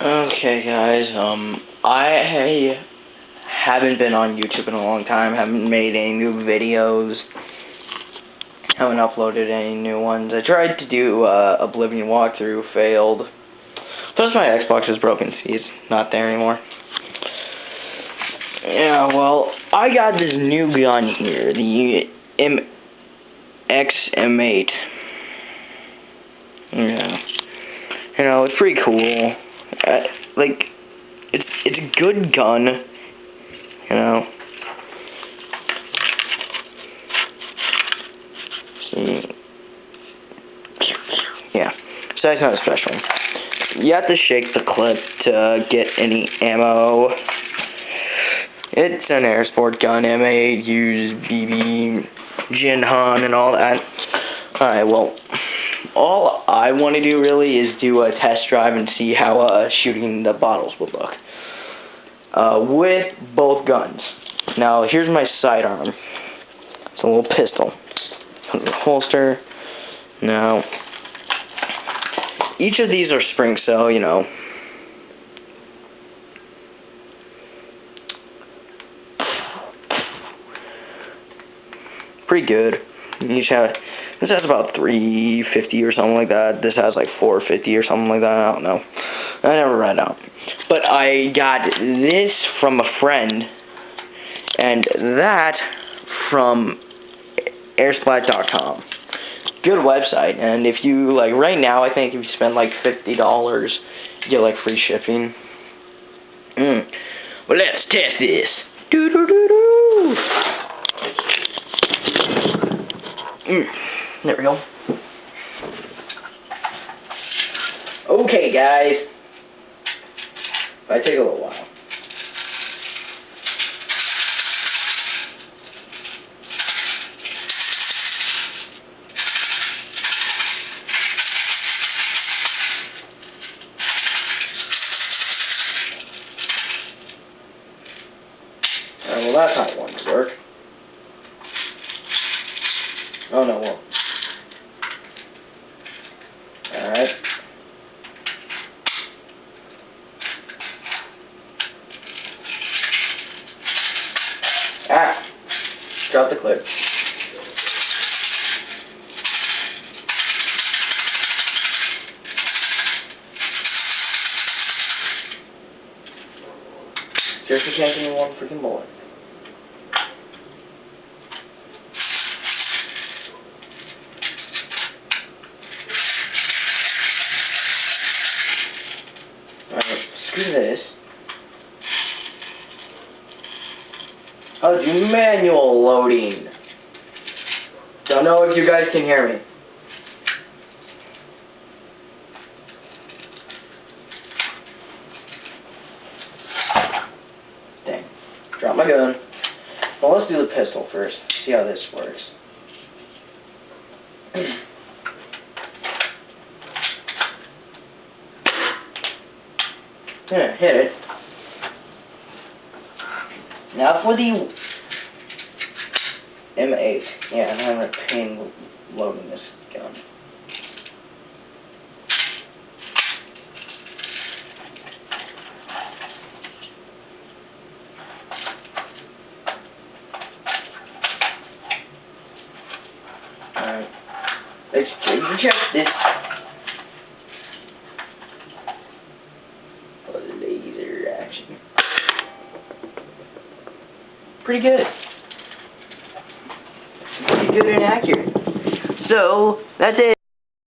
Okay, guys, I haven't been on YouTube in a long time, haven't made any new videos, haven't uploaded any new ones. I tried to do Oblivion walkthrough, failed. Plus my Xbox is broken, see, it's not there anymore. Yeah, well, I got this new gun here, the M8. Yeah. You know, it's pretty cool. Like, it's a good gun, you know. See, yeah. So that's not special. You have to shake the clip to get any ammo. It's an airsport gun, M8, used BB, Jinhan, and all that. Alright, well, all I want to do really is do a test drive and see how shooting the bottles would look. With both guns. Now, here's my sidearm. It's a little pistol. Put it in the holster. Now, each of these are spring, so, you know. Pretty good. Each have, this has about 350 or something like that. This has like 450 or something like that. I don't know. I never read out. But I got this from a friend, and that from airsplat.com. Good website. And if you like right now, I think if you spend like $50, you get like free shipping. Well, let's test this. Doo doo doo doo. There we go. Okay, guys. Might take a little while. Well, that's not going to work. Oh, no, it won't. Alright. Ah! Drop the clip. Seriously can't give me one freaking bullet. Alright, screw this. I'll do manual loading. Don't know if you guys can hear me. Dang. Drop my gun. Well, let's do the pistol first. See how this works. Yeah, hit it. Now for the M8. Yeah, I'm having a pain loading this gun. Alright. Let's check this. Laser action. Pretty good. Pretty good and accurate. So, that's it.